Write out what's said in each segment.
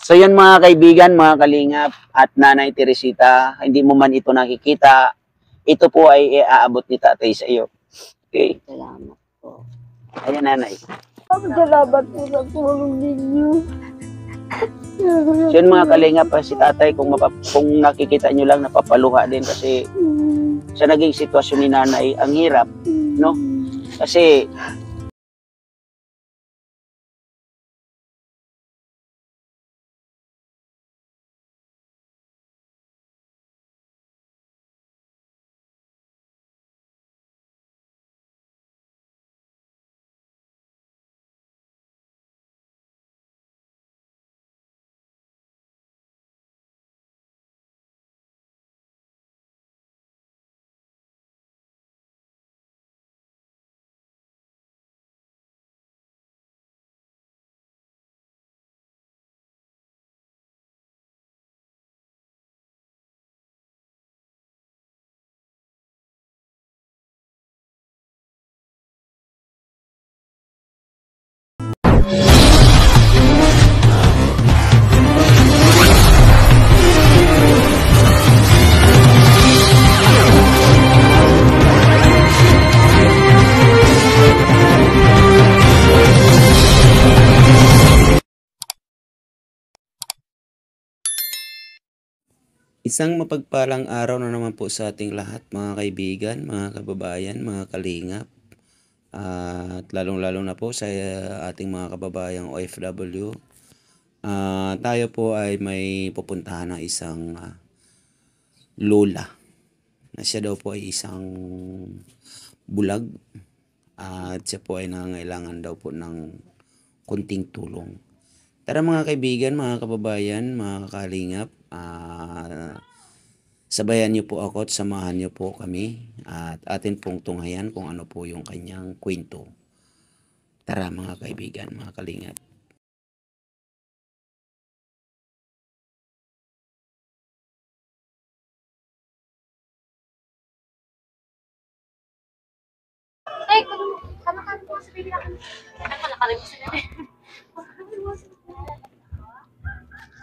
So yun mga kaibigan, mga kalingap at Nanay Teresita, hindi mo man ito nakikita, ito po ay iaabot ni tatay sa iyo. Okay? Salamat po. Ayan nanay. Salamat po sa tulong ninyo. So yun mga kalingap, si tatay kung nakikita nyo lang napapaluha din kasi sa naging sitwasyon ni nanay, ang hirap, no? Kasi isang mapagpalang araw na naman po sa ating lahat mga kaibigan, mga kababayan, mga kalingap. At lalong-lalo na po sa ating mga kababayang OFW. Tayo po ay may pupuntahan ng isang lola na siya daw po ay isang bulag at siya po ay nangangailangan daw po ng kunting tulong. Tara mga kaibigan, mga kababayan, mga kalingap, sabayan niyo po ako at samahan niyo po kami at atin pong tunghayan kung ano po yung kanyang kwento. Tara mga kaibigan, mga kalingap. Ay, sama ka po sa bibila ka. Ay, malakalim mo sila.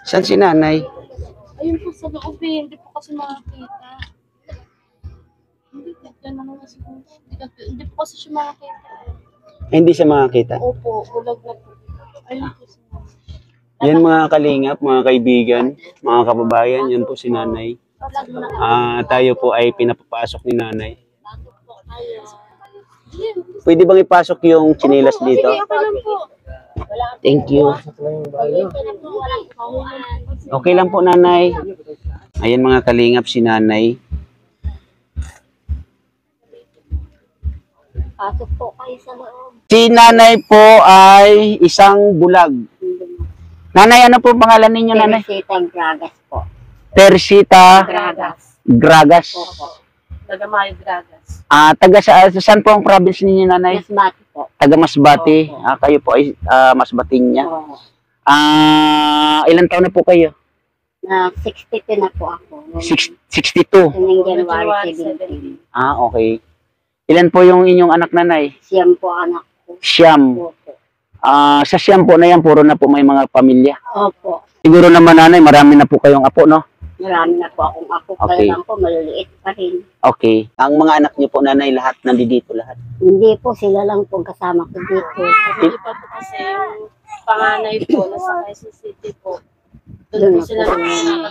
Saan si nanay? Ayun po sa loob eh, hindi po kasi makakita. Hindi po kasi siya makakita. Hindi siya makakita. Opo, bulag na po. Ayun po si nanay. Yan mga kalingap, mga kaibigan, mga kababayan, yan po si nanay. Tayo po ay pinapapasok ni nanay. Pwede bang ipasok yung tsinelas dito? Sige, okay lang po. Thank you. Okay lang po nanay. Ayan mga kalingap si nanay. Pasok po kayo sa loob. Si nanay po ay isang bulag. Nanay, ano po pangalan ninyo nanay? Teresita Gragas po. Teresita Gragas. Gragas. Opo. Tagamayo Gragas. Taga saan po ang province ninyo nanay? Masbati po. Taga Masbate. Opo. Kayo po ay Masbatinya. Oo. Ilan taon na po kayo? Na 62 na po ako. 62. Noong January 17. Okay. Ilan po yung inyong anak nanay? Siyam po anak ko. Siyam. Opo. Sa siyam po na yan, puro na po may mga pamilya. Opo. Siguro naman nanay, marami na po kayong apo, no? Marami na po akong ako. Okay. Kaya lang po, maliliit pa rin. Okay. Ang mga anak niyo po nanay, lahat nandito lahat. Hindi po, sila lang po kasama ko dito. Hindi pa po kasi yung panganay po, nasa Quezon City po. Doon po sila nakasama.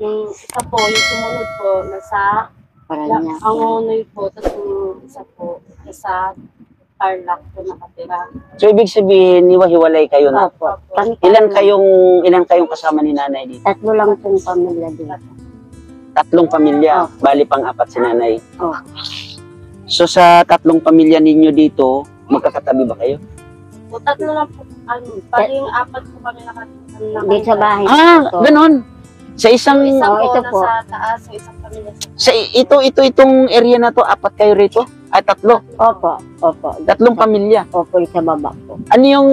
Yung isa po, yung sumunod po, nasa Paranaque. ang unoy po, tapos yung isa po, nasa Tarlac po nakatira. So ibig sabihin, hiwa-hiwalay kayo na. Opo. Kami Ilan kayong kasama ni nanay dito? Tatlo lang pong pamilya dito. 3 pamilya, bali pang-4 si nanay. Oh. So sa 3 pamilya ninyo dito, magkakatabi ba kayo? O tatlo lang po, pali yung 4 po kami nakatira. Dito sa bahay. Ito. Ganon. Sa isang, Isa po, ito po. nasa taas, sa isang pamilya sa itong area na to, 4 kayo rito? Ay, 3. Opo. Opo. 3 pamilya. Opo, sa baba po. Ano yung,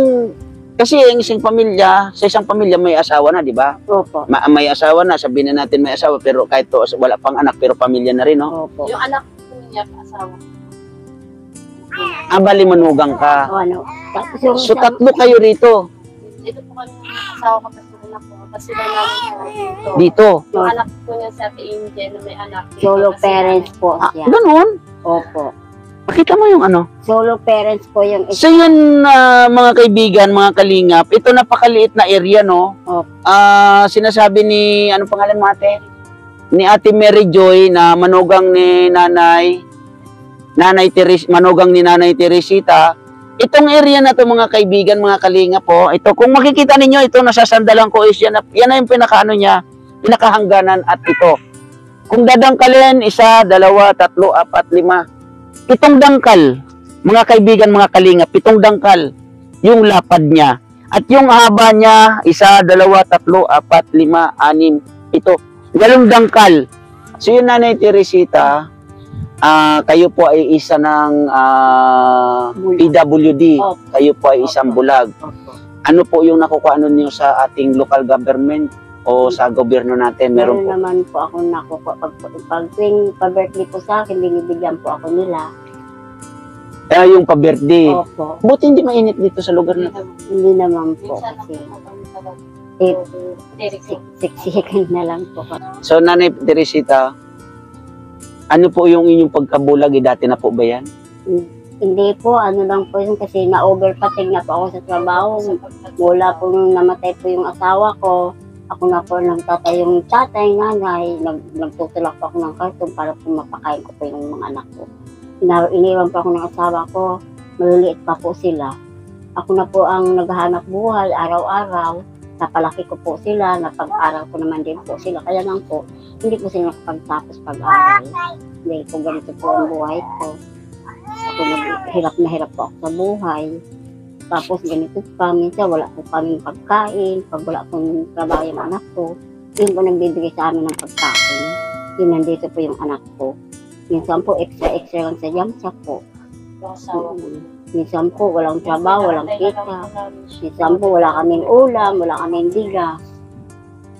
kasi yung isang pamilya, sa isang pamilya may asawa na, di ba? Opo. May asawa na, sabihin na natin may asawa, pero kahit to, wala pang anak, pero pamilya na rin, no? Opo. Yung anak po niya, asawa. Bali manugang ka. O ano. Tapos yung So, isang- 3 kayo rito. Dito po kami ng asawa ko na po. Kasi sila namin po dito. Dito. Yung anak po niya si Ate Angel na may anak. dito Solo kasi parents po siya. Ganun. Opo. Pakita mo yung ano. Solo parents po yung So yun, mga kaibigan, mga kalingap, ito napakaliit na area, no? Opo. Sinasabi ni, ano pangalan mo ate? Ni Ate Mary Joy na manugang ni manugang ni Nanay Teresita. Itong area na to mga kaibigan, mga kalingap po, ito, kung makikita ninyo, ito nasasandalan ko is yan na yung pinakaano niya, pinakahangganan at ito. Kung dadangkalin, 1, 2, 3, 4, 5. Pitong dangkal, mga kaibigan, mga kalingap, 7 dangkal yung lapad niya. At yung haba niya, 1, 2, 3, 4, 5, 6, 7. 8 dangkal. So yun, Nanay Teresita, kayo po ay isa ng PWD. Opo. Kayo po ay isang bulag. Opo. Ano po yung nakukuha niyo sa ating local government o sa gobyerno natin? Meron Meron po. naman po ako nakukuha. Pag tuwing pa-birthday po sa akin, binibigyan po ako nila. Yung pa-birthday. Opo. Buti hindi mainit dito sa lugar na to. Hindi naman po Minsan kasi lang po kami talaga. eh, siksikan na lang po. So, Nanay Teresita, ano po yung inyong pagkabulag? Dati na po ba yan? Hindi po, ano lang po yun kasi na-overpatig na po ako sa trabaho. Mula po nung namatay po yung asawa ko, ako na po nagtatay yung tatay, nanay, nagtutulak po ako ng karton para po mapakain ko po yung mga anak ko. Iniwan po ako ng asawa ko, maliliit pa po sila. Ako na po ang naghahanap buhay araw-araw, napalaki ko po sila, napag-aral ko naman din po sila. Kaya lang po, hindi po sila nakapagtapos pag-aral. Dahil po ganito po ang buhay ko. Ako hirap na hirap po ako sa buhay. Tapos ganito pa, minsan wala po kaming pagkain, pag wala pong trabaho yung anak ko, yun po nagbibigay sa amin ng pagkain. Yun nandito po yung anak ko. Minsan po extra lang sa jamsa po. Yung asawa ko. Minsan po walang trabaho, walang kita. Minsan po wala kaming ulam, wala kaming bigas.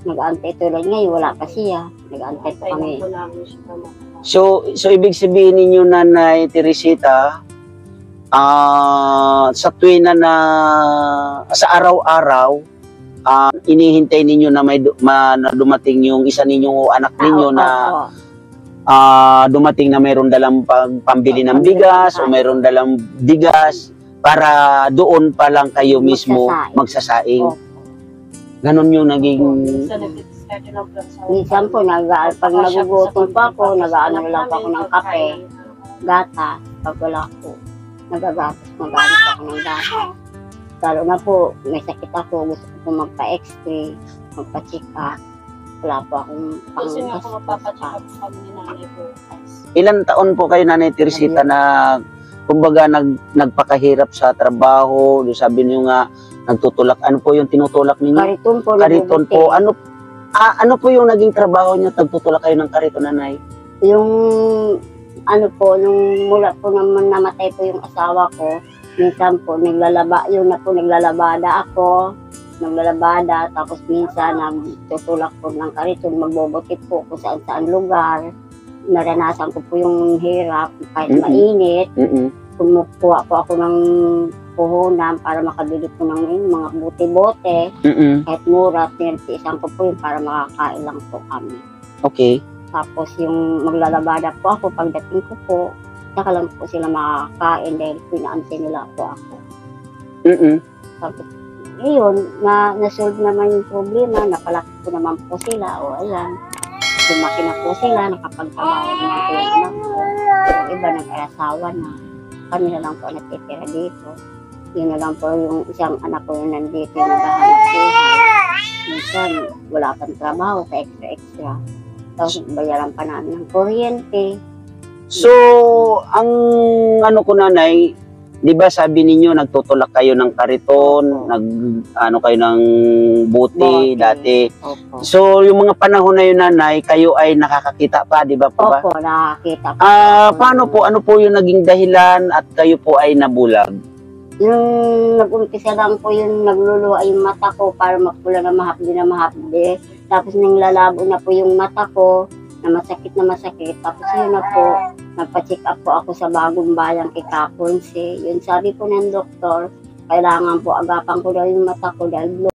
Nag-aantay tulad ngayon, wala pa siya. Nag-aantay po kami. So ibig sabihin ninyo, Nanay Teresita, sa tuwi na sa araw-araw, inihintay ninyo na na dumating yung isa ninyong anak ninyo na dumating na mayroon dalang pambili ng bigas o mayroon dalang bigas para doon pa lang kayo mismo magsasaing. Ganon yung naging... Minsan po, pag nagugutom pa ako, nag-ano lang po ako ng kape, gatas, pag wala po, nagagatas pa ako ng gatas. Lalo na po, may sakit ako, gusto ko po magpa-x-ray, magpa-check up. Wala po akong Kasi nga pang-test. kung magpapacheck up kami ni nanay po. Ilang taon po kayo, Nanay Teresita, na kumbaga nagpakahirap sa trabaho? Sabi niyo nga, nagtutulak. Ano po yung tinutulak ninyo? Kariton po. Kariton po. Ano po yung naging trabaho niyo? Nagtutulak kayo ng kariton, Nanay? Yung ano po, nung mula po naman namatay po yung asawa ko, minsan po naglalabada ako, tapos minsan nagtutulak po ng kariton, magbobotik po kung saan lugar. Naranasan ko po yung hirap, kahit mainit, kumukuha po ako ng puhunan para makabili po ng mga bote-bote, kahit mura, tinitiisan ko po yun para makakain lang po kami. Okay. Tapos yung maglalabada po ako, pagdating ko po, saka lang po sila makakain dahil pinaantay nila po ako. Tapos, yun, na-solve naman yung problema, napalaki ko naman po sila, o ayan, lumaki na po sila, nakapagtrabaho naman po yung anak ko. Yung iba nag-asawa na, kami na lang po natitira dito. Yun na lang po yung isang anak ko yung nandito yung naghahanap buhay. Minsan, wala pang trabaho, sa extra-extra. Tapos bayaran pa namin ng kuryente. So, ang ano ko, Nanay, di ba sabi ninyo nagtutulak kayo ng kariton, kayo ng buti dati. Opo. So, yung mga panahon na yun, Nanay, kayo ay nakakakita pa, di ba po ba? Opo, nakakita po. Paano po, ano po yung naging dahilan at kayo po ay nabulag? Yung nag-umpisa lang po yung nagluluha yung mata ko para magpula na mahapdi. Tapos nang lalabo na po yung mata ko, na masakit. Tapos yun na po, nagpa-check up po ako sa Bagong Bayang kay Kaponse. Yun sabi po ng doktor, kailangan po agapan ko daw yung mata ko dahil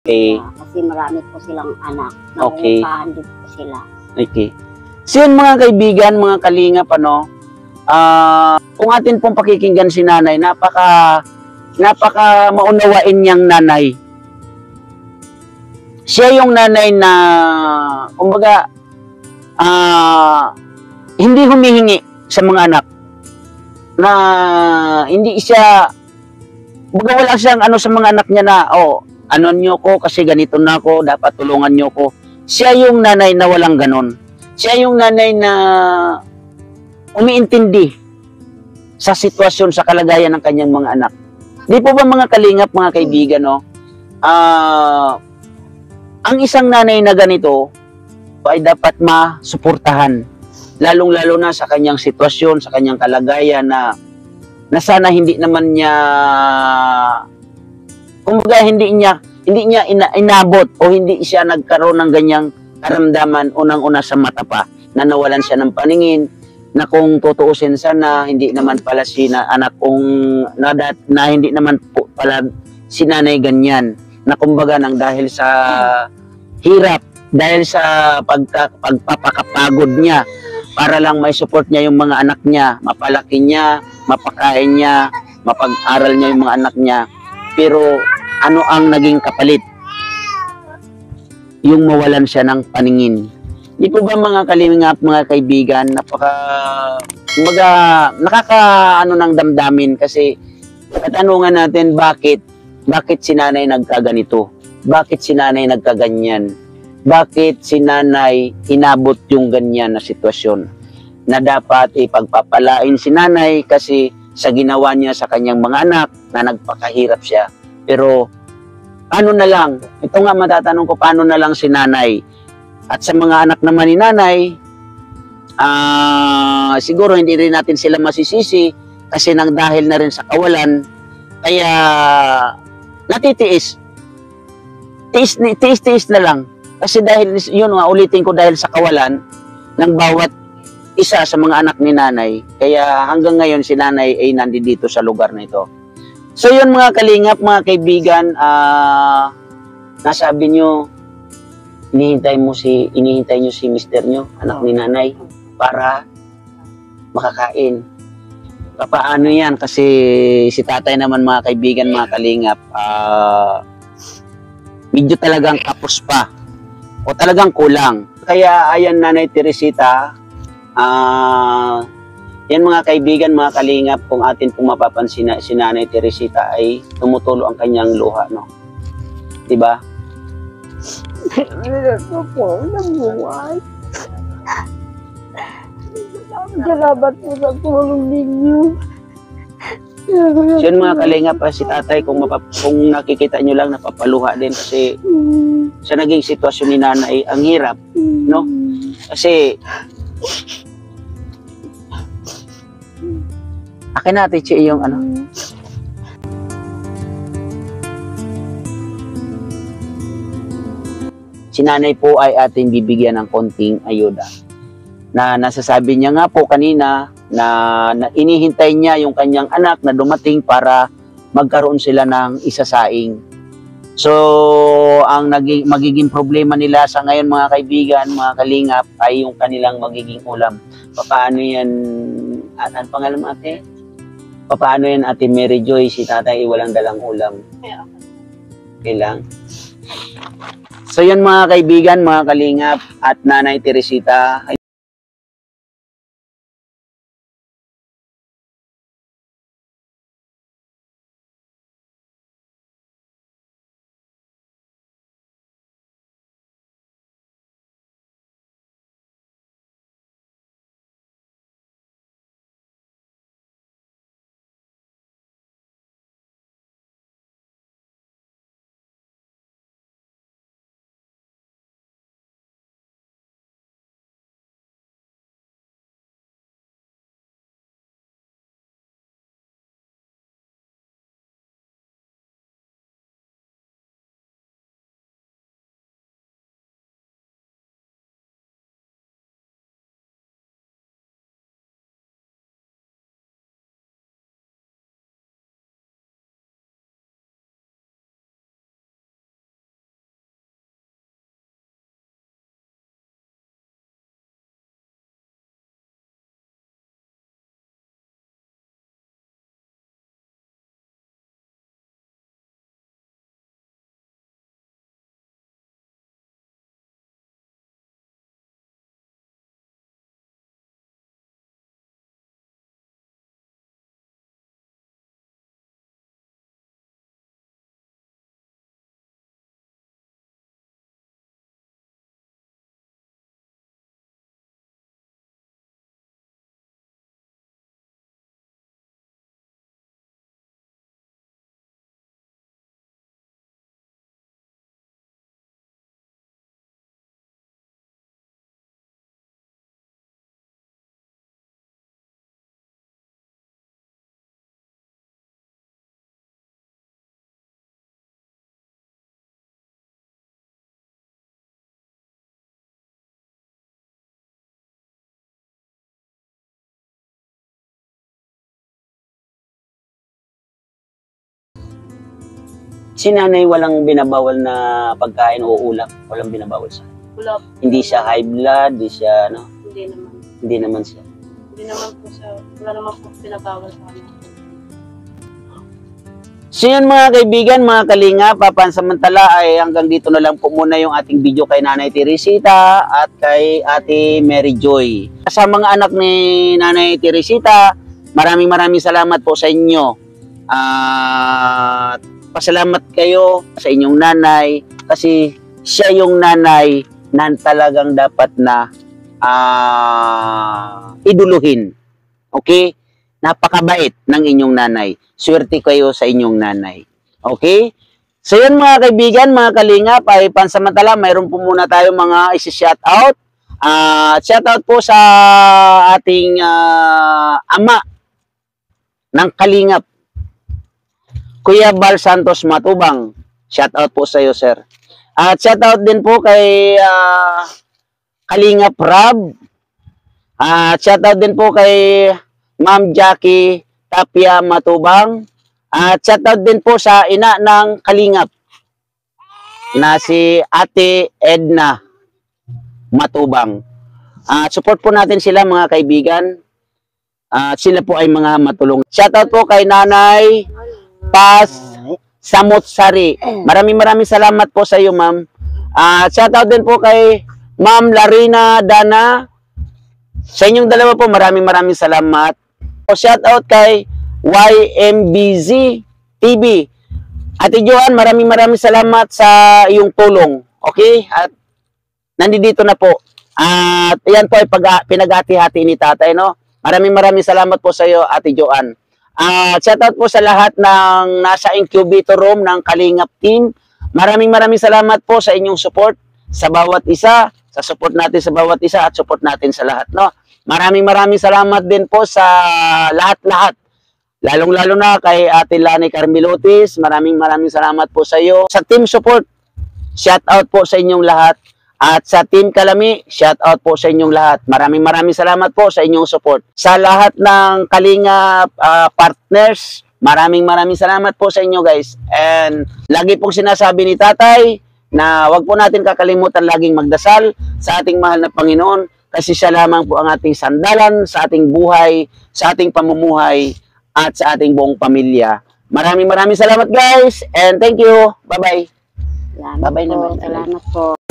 Okay. kasi marami po silang anak. Okay. Nangungupahan din po sila. Okay. So yun mga kaibigan, mga kalingap, kung atin pong pakikinggan si nanay, napaka maunawain niyang nanay. Siya yung nanay na, kumbaga, hindi humihingi sa mga anak. Na hindi siya, kumbaga wala siyang sa mga anak niya na, ano nyo ko kasi ganito na ako, dapat tulungan nyo ko. Siya yung nanay na walang ganon. Siya yung nanay na umiintindi sa sitwasyon, sa kalagayan ng kanyang mga anak. Di po ba mga kalingap, mga kaibigan, ang isang nanay na ganito ay dapat masuportahan. Lalong-lalo na sa kanyang sitwasyon, sa kanyang kalagayan na sana hindi naman niya, kumbaga hindi niya inabot o hindi siya nagkaroon ng ganyang karamdaman unang-una sa mata pa, na nawalan siya ng paningin, na kung tutuusin sana hindi naman pala si anak kong na hindi naman po pala si nanay ganyan, na kumbaga nang dahil sa hirap, dahil sa pagpapakapagod niya para lang may support niya yung mga anak niya, mapalaki niya, mapakain niya, mapag-aral niya yung mga anak niya. Pero ano ang naging kapalit? Yung mawalan siya ng paningin. Di po ba mga kalingap, mga kaibigan, nakaka ng damdamin kasi katanungan natin bakit si nanay nagkaganito? Bakit si nanay nagkaganyan? Bakit si nanay inabot yung ganyan na sitwasyon? Na dapat ipagpapalain si nanay kasi sa ginawa niya sa kanyang mga anak na nagpakahirap siya. Pero ano na lang, ito nga matatanong ko, paano na lang si nanay? At sa mga anak naman ni nanay, siguro hindi rin natin sila masisisi kasi nang dahil na rin sa kawalan, kaya natitiis. Tiis na lang. Kasi dahil, yun nga, ulitin ko, dahil sa kawalan ng bawat isa sa mga anak ni nanay, kaya hanggang ngayon si nanay ay nandito sa lugar na ito. So yun mga kalingap, mga kaibigan, nasabi nyo, inihintay nyo si mister nyo, anak ni nanay, para makakain. Paano yan? Kasi si tatay naman, mga kaibigan, mga kalingap, medyo talagang kapos pa o talagang kulang. Kaya ayan, Nanay Teresita, yan mga kaibigan, mga kalingap, kung atin pong mapapansin na si Nanay Teresita ay tumutulo ang kanyang luha, no? Diba? Ito po, nabuhay. Salamat po sa tulong ninyo. So yun mga kalingap, si tatay, kung nakikita nyo lang, napapaluha din kasi sa naging sitwasyon ni nanay. Ang hirap, no? Kasi, akin natin siya yung ano. Si nanay po ay ating bibigyan ng konting ayuda. Na nasasabi niya nga po kanina na inihintay niya yung kanyang anak na dumating para magkaroon sila ng isasaing. So, ang magiging problema nila sa ngayon mga kaibigan, mga kalingap, ay yung kanilang magiging ulam. Paano yan, ano pangalan mo ate? Paano yan ate Mary Joy, si tatay walang dalang ulam? Okay lang. So yun mga kaibigan, mga kalingap, at Nanay Teresita. Si nanay walang binabawal na pagkain o ulam. Walang binabawal sa Wala, Hindi siya high blood, hindi siya, no? hindi naman. Hindi naman siya. Hindi naman po siya, wala naman po pinabawal sa kanya. So yun mga kaibigan, mga kalinga, papansamantala ay hanggang dito na lang po muna yung ating video kay Nanay Teresita at kay Ate Mary Joy. Sa mga anak ni Nanay Teresita, maraming salamat po sa inyo. At pasalamat kayo sa inyong nanay kasi siya yung nanay na talagang dapat na iduluhin. Okay? Napakabait ng inyong nanay. Swerte kayo sa inyong nanay. Okay? So yun mga kaibigan, mga kalingap, ay pansamantala, mayroon po muna tayo mga isi-shoutout. Shoutout po sa ating ama ng kalingap, Kuya Bal Santos Matubang. Shoutout po sa iyo, sir. At shoutout din po kay Kalingap Rab. At shoutout din po kay Ma'am Jackie Tapia Matubang. At shoutout din po sa ina ng Kalingap na si Ate Edna Matubang. Support po natin sila mga kaibigan. Sila po ay mga matulung. Shoutout po kay Nanay Paz Samotsari. Maraming salamat po sa iyo, ma'am. Shoutout din po kay Ma'am Larina Dana. Sa inyong dalawa po, maraming salamat. Shoutout kay YMBZ TV. Ate Joan, maraming salamat sa iyong tulong. Okay? At nandito na po. At yan po ay pinag-hati-hati ni tatay, no? Maraming salamat po sa iyo, Ate Joan. Shoutout po sa lahat ng nasa incubator room ng Kalingap team. Maraming salamat po sa inyong support sa bawat isa, sa support natin sa bawat isa at support natin sa lahat, no? Maraming salamat din po sa lahat-lahat. Lalong-lalo na kay Ate Lani Carmilotis, maraming salamat po sa iyo. Sa team support, shout out po sa inyong lahat. At sa Team Kalami, shout out po sa inyong lahat. Maraming salamat po sa inyong support. Sa lahat ng Kalinga partners, maraming salamat po sa inyo guys. And lagi pong sinasabi ni Tatay na wag po natin kakalimutan laging magdasal sa ating mahal na Panginoon kasi siya lamang po ang ating sandalan sa ating buhay, sa ating pamumuhay at sa ating buong pamilya. Maraming salamat guys and thank you. Bye-bye. Salamat Bye-bye po. naman. Salamat po.